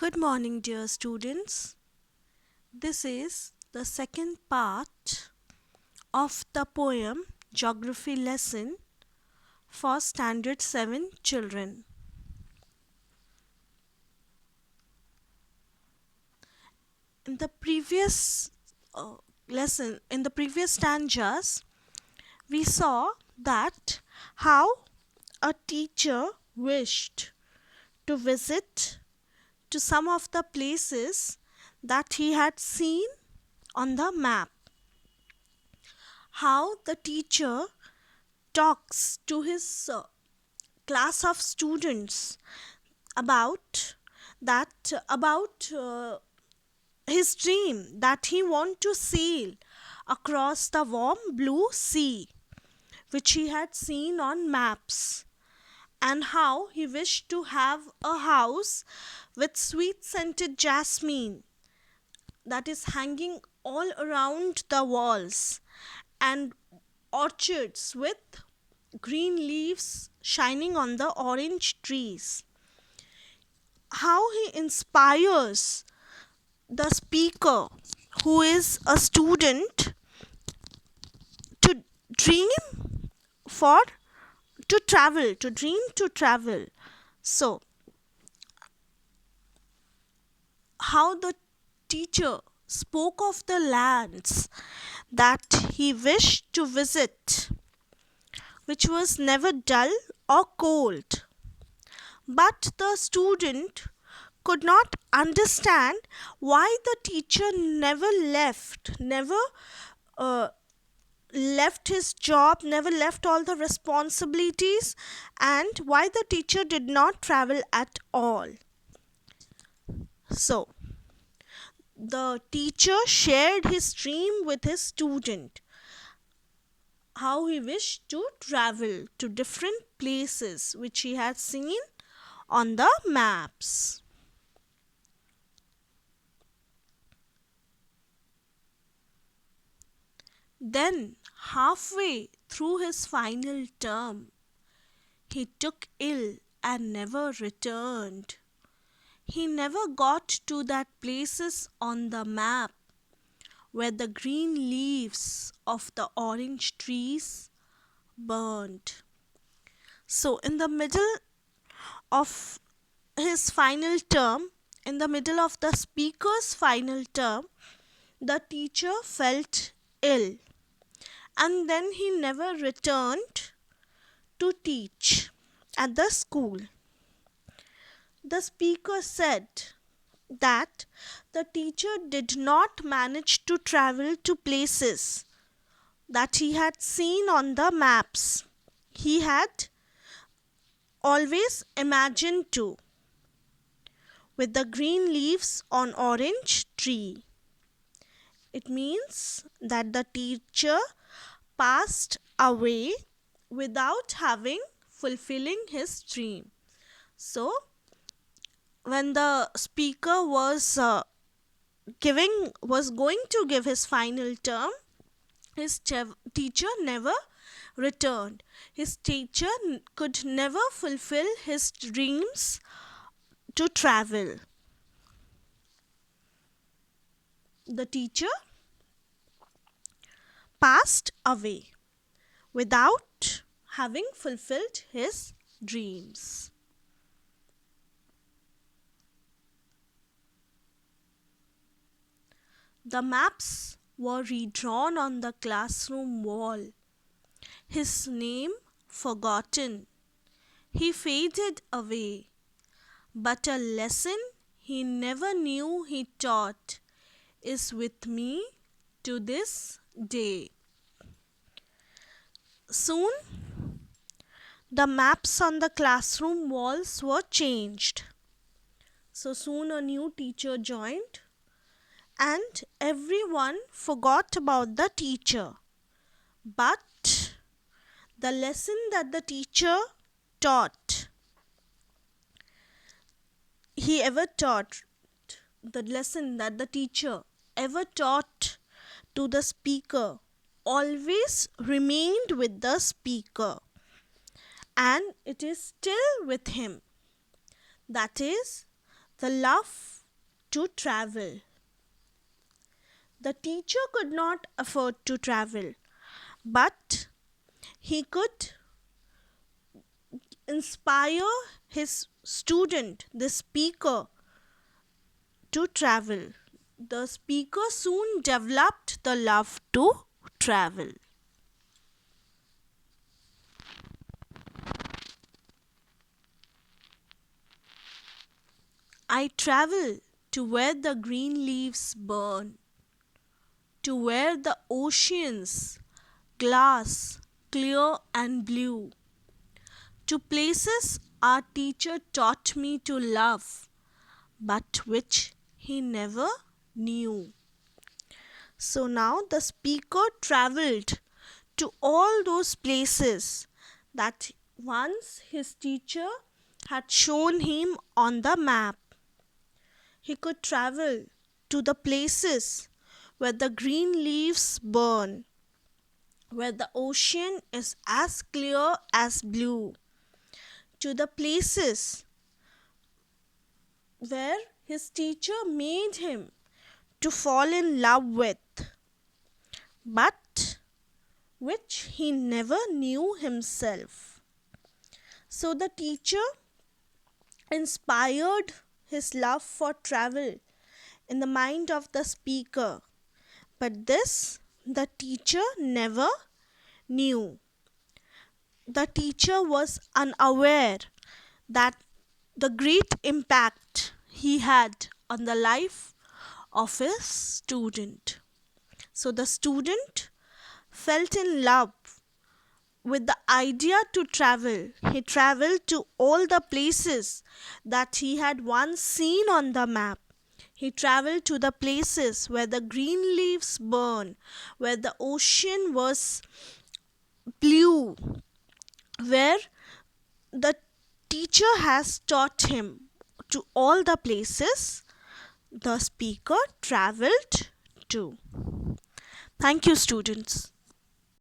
Good morning, dear students. This is the second part of the poem Geography Lesson for Standard 7 children. In the previous in the previous stanzas, we saw that how a teacher wished to visit to some of the places that he had seen on the map. How the teacher talks to his class of students about about his dream that he want to sail across the warm blue sea which he had seen on maps, and how he wished to have a house with sweet scented jasmine that is hanging all around the walls, and orchards with green leaves shining on the orange trees. How he inspires the speaker, who is a student, to dream for to dream to travel. So, how the teacher spoke of the lands that he wished to visit, which was never dull or cold. But the student could not understand why the teacher never uh, left his job, never left all the responsibilities, and why the teacher did not travel at all. So, the teacher shared his dream with his student, how he wished to travel to different places which he had seen on the maps. Then, halfway through his final term, he took ill and never returned. He never got to that places on the map where the green leaves of the orange trees burned. So, in the middle of his final term, in the middle of the speaker's final term, the teacher felt ill, and then he never returned to teach at the school. The speaker said that the teacher did not manage to travel to places that he had seen on the maps. He had always imagined to, with the green leaves on orange tree. It means that the teacher passed away without having fulfilling his dream. So, when the speaker was going to give his final term, his teacher never returned. His teacher could never fulfill his dreams to travel. The teacher passed away without having fulfilled his dreams. The maps were redrawn on the classroom wall. His name forgotten. He faded away. But a lesson he never knew he taught is with me to this day. Soon, the maps on the classroom walls were changed. So soon a new teacher joined, and everyone forgot about the teacher. But the lesson that the teacher taught, the lesson that the teacher ever taught to the speaker always remained with the speaker, and it is still with him. That is the love to travel. The teacher could not afford to travel, but he could inspire his student, the speaker, to travel. The speaker soon developed the love to travel. I travel to where the green leaves burn, to where the oceans glass clear and blue, to places our teacher taught me to love, but which he never knew. So now the speaker traveled to all those places that once his teacher had shown him on the map. He could travel to the places where the green leaves burn, where the ocean is as clear as blue, to the places where his teacher made him to fall in love with, but which he never knew himself. So the teacher inspired his love for travel in the mind of the speaker, but this the teacher never knew. The teacher was unaware that the great impact he had on the life of his student. So the student felt in love with the idea to travel. He traveled to all the places that he had once seen on the map. He traveled to the places where the green leaves burn, where the ocean was blue, where the teacher has taught him. To all the places the speaker traveled to. Thank you, students.